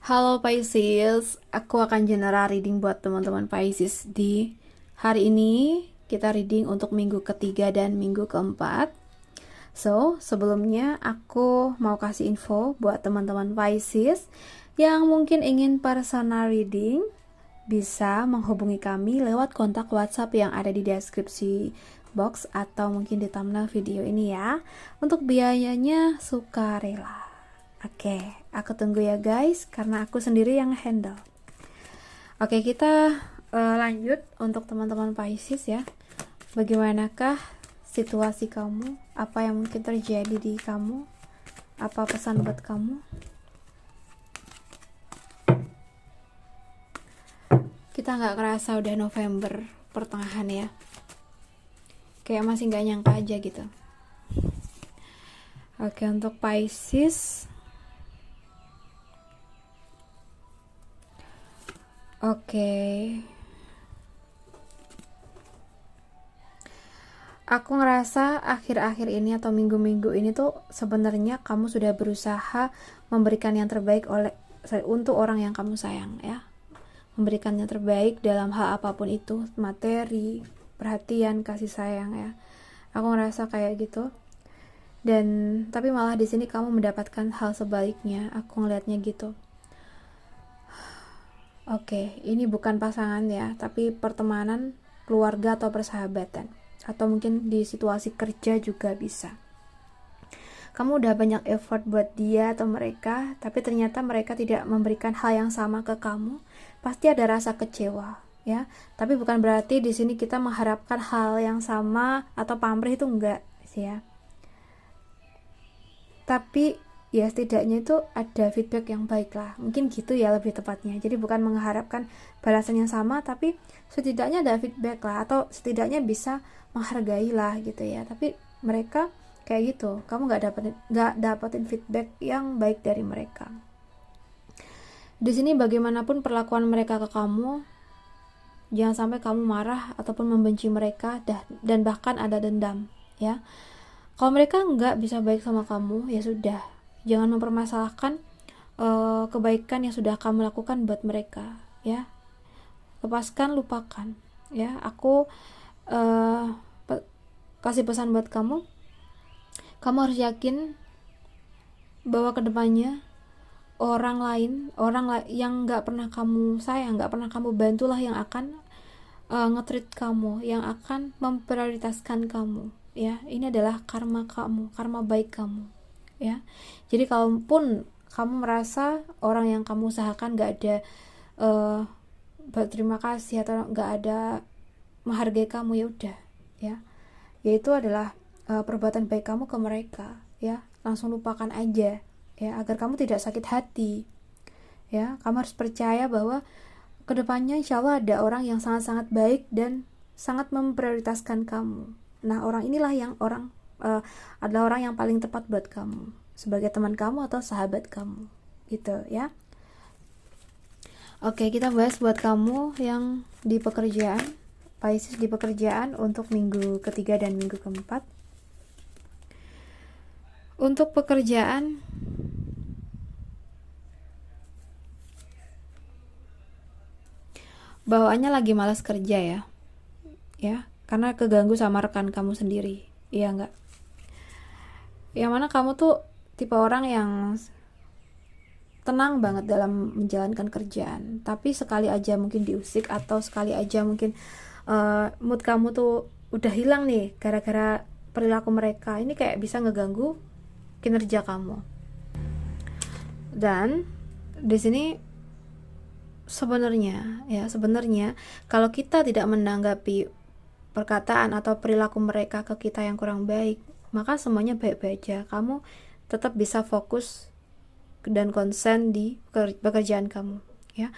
Halo Pisces, aku akan general reading buat teman-teman Pisces di hari ini. Kita reading untuk minggu ketiga dan minggu keempat. So, sebelumnya aku mau kasih info buat teman-teman Pisces yang mungkin ingin personal reading, bisa menghubungi kami lewat kontak WhatsApp yang ada di deskripsi box atau mungkin di thumbnail video ini ya. Untuk biayanya sukarela. Oke, aku tunggu ya guys, karena aku sendiri yang handle. Oke, kita lanjut untuk teman-teman Pisces ya. Bagaimanakah situasi kamu? Apa yang mungkin terjadi di kamu? Apa pesan buat kamu? Kita nggak kerasa udah November pertengahan ya. Kayak masih nggak nyangka aja gitu. Oke, untuk Pisces. Oke. Aku ngerasa akhir-akhir ini atau minggu-minggu ini tuh sebenarnya kamu sudah berusaha memberikan yang terbaik untuk orang yang kamu sayang ya. Memberikan yang terbaik dalam hal apapun itu, materi, perhatian, kasih sayang ya. Aku ngerasa kayak gitu. Dan tapi malah di sini kamu mendapatkan hal sebaliknya. Aku ngelihatnya gitu. Oke, ini bukan pasangan ya, tapi pertemanan, keluarga atau persahabatan. Atau mungkin di situasi kerja juga bisa. Kamu udah banyak effort buat dia atau mereka, tapi ternyata mereka tidak memberikan hal yang sama ke kamu. Pasti ada rasa kecewa, ya. Tapi bukan berarti di sini kita mengharapkan hal yang sama atau pamrih, itu enggak sih ya. Tapi ya setidaknya itu ada feedback yang baik lah, mungkin gitu ya lebih tepatnya. Jadi bukan mengharapkan balasan yang sama, tapi setidaknya ada feedback lah, atau setidaknya bisa menghargai lah gitu ya. Tapi mereka kayak gitu, kamu nggak dapetin feedback yang baik dari mereka. Di sini bagaimanapun perlakuan mereka ke kamu, jangan sampai kamu marah ataupun membenci mereka dan bahkan ada dendam ya. Kalau mereka nggak bisa baik sama kamu, ya sudah, jangan mempermasalahkan kebaikan yang sudah kamu lakukan buat mereka ya. Lepaskan, lupakan ya. Aku kasih pesan buat kamu harus yakin bahwa kedepannya orang lain yang nggak pernah kamu sayang, nggak pernah kamu bantulah yang akan nge-treat kamu, yang akan memprioritaskan kamu ya. Ini adalah karma kamu, karma baik kamu ya. Jadi kalaupun kamu merasa orang yang kamu usahakan gak ada berterima kasih atau gak ada menghargai kamu, ya udah ya, yaitu adalah perbuatan baik kamu ke mereka ya. Langsung lupakan aja ya, agar kamu tidak sakit hati ya. Kamu harus percaya bahwa kedepannya insya Allah ada orang yang sangat-sangat baik dan sangat memprioritaskan kamu. Nah, orang inilah yang adalah orang yang paling tepat buat kamu sebagai teman kamu atau sahabat kamu gitu ya. Oke, kita bahas buat kamu yang di pekerjaan, Pisces di pekerjaan untuk minggu ketiga dan minggu keempat. Untuk pekerjaan, bawaannya lagi malas kerja ya, karena keganggu sama rekan kamu sendiri, iya enggak? Yang mana kamu tuh tipe orang yang tenang banget dalam menjalankan kerjaan, tapi sekali aja mungkin diusik atau sekali aja mungkin mood kamu tuh udah hilang nih gara-gara perilaku mereka, ini kayak bisa ngeganggu kinerja kamu. Dan di sini sebenarnya kalau kita tidak menanggapi perkataan atau perilaku mereka ke kita yang kurang baik, maka semuanya baik-baik aja. Kamu tetap bisa fokus dan konsen di pekerjaan kamu ya.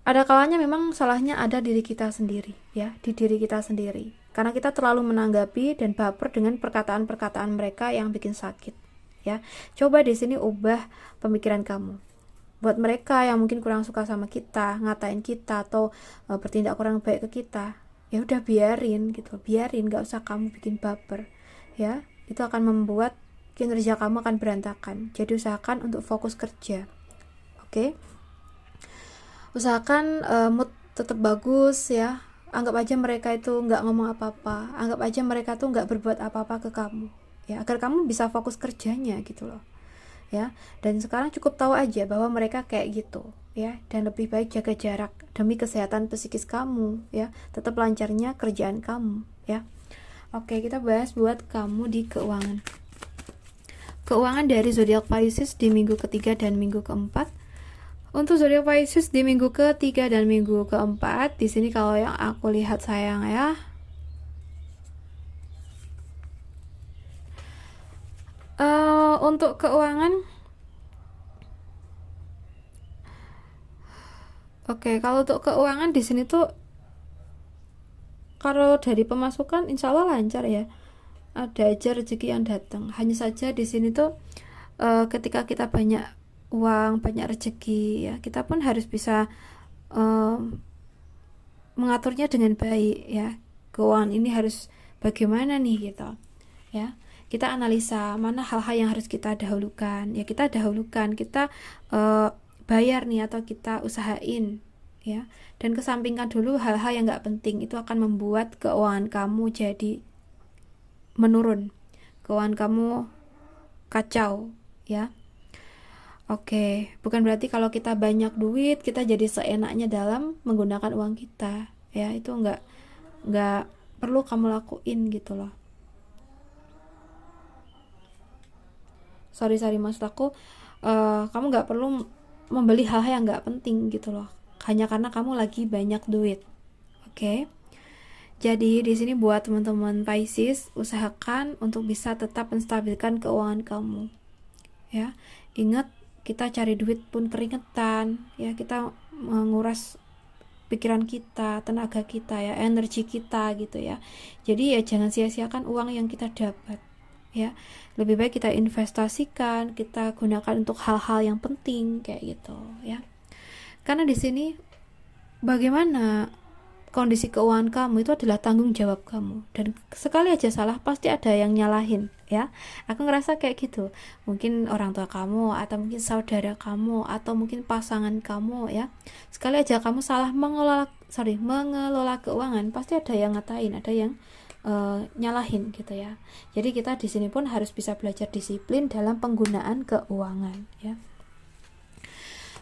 Ada kalanya memang salahnya ada diri kita sendiri ya, di diri kita sendiri, karena kita terlalu menanggapi dan baper dengan perkataan-perkataan mereka yang bikin sakit ya. Coba di sini ubah pemikiran kamu. Buat mereka yang mungkin kurang suka sama kita, ngatain kita atau bertindak kurang baik ke kita, ya udah biarin gitu, gak usah kamu bikin baper ya. Itu akan membuat kinerja kamu akan berantakan. Jadi usahakan untuk fokus kerja. Oke. Usahakan mood tetap bagus ya. Anggap aja mereka itu nggak ngomong apa-apa, anggap aja mereka tuh nggak berbuat apa-apa ke kamu ya, agar kamu bisa fokus kerjanya gitu loh ya. Dan sekarang cukup tahu aja bahwa mereka kayak gitu ya, dan lebih baik jaga jarak demi kesehatan psikis kamu ya, tetap lancarnya kerjaan kamu ya. Oke, kita bahas buat kamu di keuangan. Keuangan dari zodiak Pisces di minggu ketiga dan minggu keempat. Untuk zodiak Pisces di minggu ketiga dan minggu keempat, di sini kalau yang aku lihat sayang ya, untuk keuangan, oke, kalau untuk keuangan di sini tuh, kalau dari pemasukan insya Allah lancar ya, ada aja rezeki yang datang. Hanya saja di sini tuh ketika kita banyak uang, banyak rezeki ya, kita pun harus bisa mengaturnya dengan baik ya. Keuangan ini harus bagaimana nih gitu ya. Kita analisa mana hal-hal yang harus kita dahulukan ya, kita dahulukan, kita bayar nih atau kita usahain ya, dan kesampingkan dulu hal-hal yang nggak penting. Itu akan membuat keuangan kamu jadi menurun, keuangan kamu kacau ya. Oke, bukan berarti kalau kita banyak duit kita jadi seenaknya dalam menggunakan uang kita ya. Itu nggak perlu kamu lakuin gitu loh. Sorry maksud aku, kamu nggak perlu membeli hal-hal yang nggak penting gitu loh, hanya karena kamu lagi banyak duit. Oke. Jadi di sini buat teman-teman Pisces, usahakan untuk bisa tetap menstabilkan keuangan kamu ya. Ingat, kita cari duit pun keringetan ya, kita menguras pikiran kita, tenaga kita ya, energi kita gitu ya. Jadi ya jangan sia-siakan uang yang kita dapat ya. Lebih baik kita investasikan, kita gunakan untuk hal-hal yang penting kayak gitu ya. Karena di sini bagaimana kondisi keuangan kamu itu adalah tanggung jawab kamu, dan sekali aja salah pasti ada yang nyalahin ya. Aku ngerasa kayak gitu, mungkin orang tua kamu atau mungkin saudara kamu atau mungkin pasangan kamu ya. Sekali aja kamu salah mengelola keuangan, pasti ada yang ngatain, ada yang nyalahin gitu ya. Jadi kita di sini pun harus bisa belajar disiplin dalam penggunaan keuangan ya.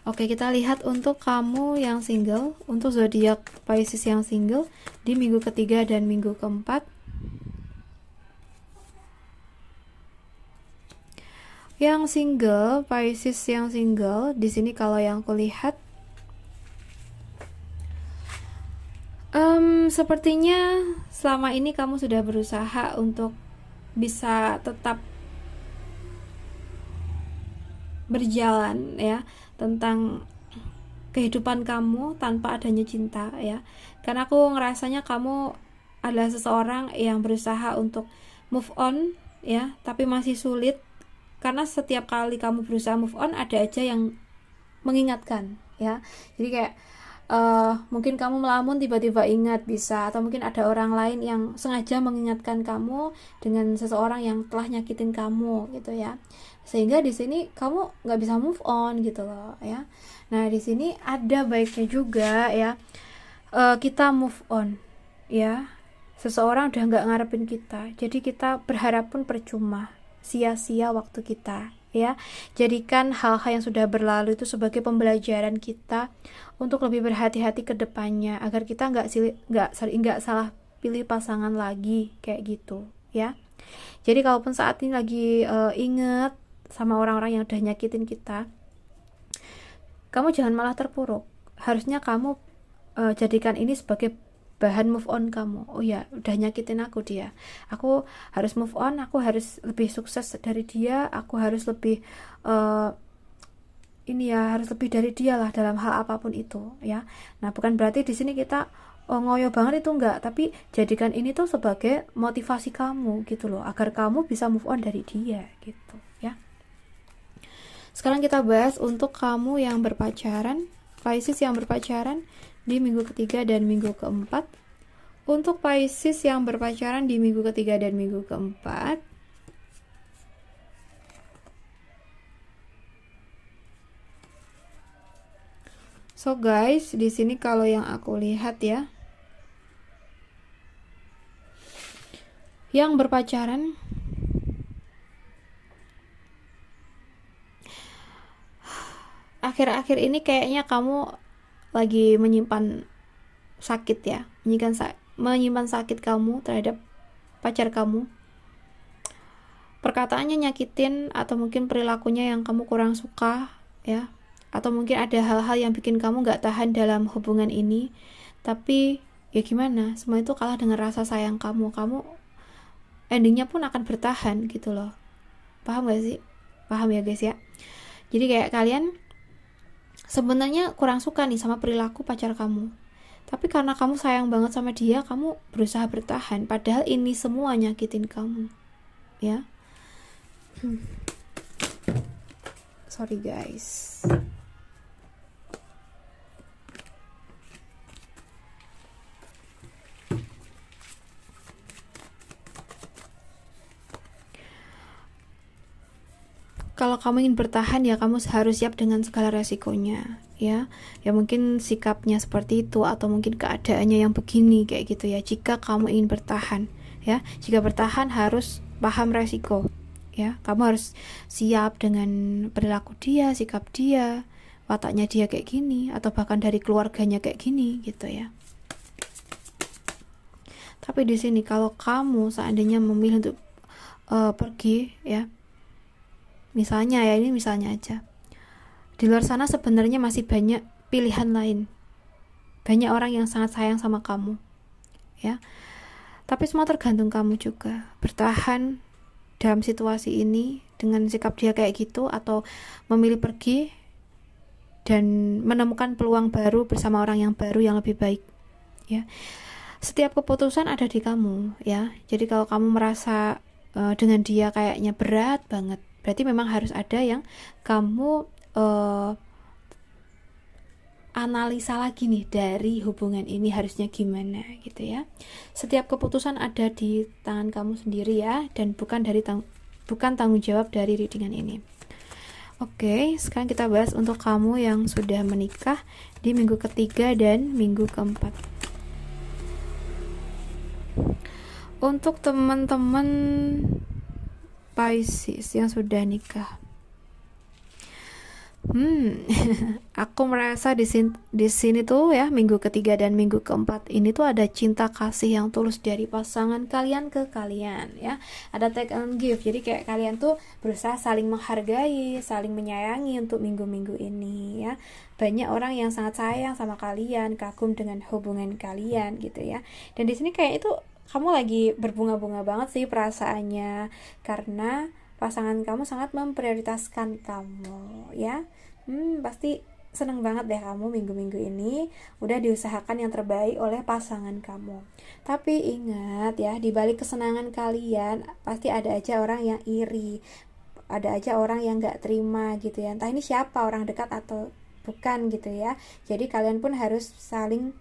Oke, kita lihat untuk kamu yang single, untuk zodiak Pisces yang single di minggu ketiga dan minggu keempat. Yang single, Pisces yang single, di sini kalau yang aku lihat, sepertinya selama ini kamu sudah berusaha untuk bisa tetap berjalan ya, tentang kehidupan kamu tanpa adanya cinta ya. Karena aku ngerasanya kamu adalah seseorang yang berusaha untuk move on ya, tapi masih sulit. Karena setiap kali kamu berusaha move on, ada aja yang mengingatkan ya. Jadi kayak mungkin kamu melamun tiba-tiba ingat bisa, atau mungkin ada orang lain yang sengaja mengingatkan kamu dengan seseorang yang telah nyakitin kamu gitu ya, sehingga di sini kamu nggak bisa move on gitu loh ya. Nah di sini ada baiknya juga ya, kita move on ya. Seseorang udah nggak ngarepin kita, jadi kita berharap pun percuma, sia-sia waktu kita ya. Jadikan hal-hal yang sudah berlalu itu sebagai pembelajaran kita untuk lebih berhati-hati ke depannya, agar kita nggak salah pilih pasangan lagi kayak gitu ya. Jadi kalaupun saat ini lagi inget sama orang-orang yang udah nyakitin kita, kamu jangan malah terpuruk. Harusnya kamu jadikan ini sebagai bahan move on kamu. Oh ya, udah nyakitin aku dia, aku harus move on, aku harus lebih sukses dari dia, aku harus lebih harus lebih dari dia lah dalam hal apapun itu ya. Nah bukan berarti di sini kita ngoyo banget, itu enggak, tapi jadikan ini tuh sebagai motivasi kamu gitu loh, agar kamu bisa move on dari dia gitu ya. Sekarang kita bahas untuk kamu yang berpacaran, Pisces yang berpacaran di minggu ketiga dan minggu keempat. Untuk Pisces yang berpacaran di minggu ketiga dan minggu keempat, So guys, di sini kalau yang aku lihat ya, yang berpacaran akhir-akhir ini kayaknya kamu lagi menyimpan sakit ya, menyimpan sakit kamu terhadap pacar kamu. Perkataannya nyakitin, atau mungkin perilakunya yang kamu kurang suka ya, atau mungkin ada hal-hal yang bikin kamu gak tahan dalam hubungan ini. Tapi ya gimana, semua itu kalah dengan rasa sayang kamu endingnya pun akan bertahan gitu loh. Paham gak sih? Paham ya guys ya. Jadi kayak kalian sebenarnya kurang suka nih sama perilaku pacar kamu, tapi karena kamu sayang banget sama dia, kamu berusaha bertahan, padahal ini semua nyakitin kamu ya. Sorry guys. Kalau kamu ingin bertahan ya kamu harus siap dengan segala resikonya ya. Ya mungkin sikapnya seperti itu, atau mungkin keadaannya yang begini kayak gitu ya. Jika kamu ingin bertahan ya, jika bertahan harus paham resiko ya. Kamu harus siap dengan perilaku dia, sikap dia, wataknya dia kayak gini, atau bahkan dari keluarganya kayak gini gitu ya. Tapi di sini kalau kamu seandainya memilih untuk pergi ya, misalnya ya, ini misalnya aja, di luar sana sebenarnya masih banyak pilihan lain, banyak orang yang sangat sayang sama kamu ya. Tapi semua tergantung kamu juga, bertahan dalam situasi ini dengan sikap dia kayak gitu, atau memilih pergi dan menemukan peluang baru bersama orang yang baru yang lebih baik ya. Setiap keputusan ada di kamu ya. Jadi kalau kamu merasa dengan dia kayaknya berat banget, berarti memang harus ada yang kamu analisa lagi nih, dari hubungan ini harusnya gimana gitu ya. Setiap keputusan ada di tangan kamu sendiri ya, dan bukan tanggung jawab dari readingan ini. Oke, sekarang kita bahas untuk kamu yang sudah menikah di minggu ketiga dan minggu keempat. Untuk teman-teman Pisces yang sudah nikah, aku merasa di sini tuh ya, minggu ketiga dan minggu keempat ini tuh ada cinta kasih yang tulus dari pasangan kalian ke kalian ya. Ada take and give, jadi kayak kalian tuh berusaha saling menghargai, saling menyayangi untuk minggu-minggu ini ya. Banyak orang yang sangat sayang sama kalian, kagum dengan hubungan kalian gitu ya. Dan di sini kayak itu kamu lagi berbunga-bunga banget sih perasaannya, karena pasangan kamu sangat memprioritaskan kamu ya. Pasti seneng banget deh kamu minggu-minggu ini udah diusahakan yang terbaik oleh pasangan kamu. Tapi ingat ya, di balik kesenangan kalian pasti ada aja orang yang iri, ada aja orang yang gak terima gitu ya, entah ini siapa, orang dekat atau bukan gitu ya. Jadi kalian pun harus saling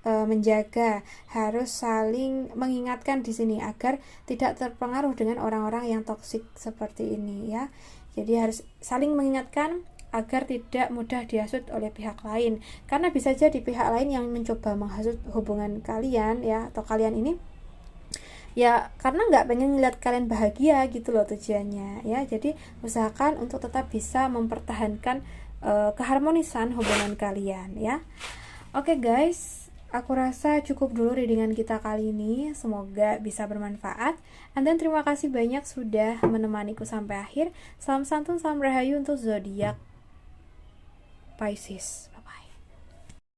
menjaga, harus saling mengingatkan di sini agar tidak terpengaruh dengan orang-orang yang toksik seperti ini ya. Jadi harus saling mengingatkan agar tidak mudah dihasut oleh pihak lain, karena bisa jadi pihak lain yang mencoba menghasut hubungan kalian ya, atau kalian ini ya karena nggak pengen ngeliat kalian bahagia gitu loh tujuannya ya. Jadi usahakan untuk tetap bisa mempertahankan keharmonisan hubungan kalian ya. Oke guys, aku rasa cukup dulu readingan kita kali ini. Semoga bisa bermanfaat. Dan terima kasih banyak sudah menemaniku sampai akhir. Salam santun, salam rahayu untuk zodiak Pisces.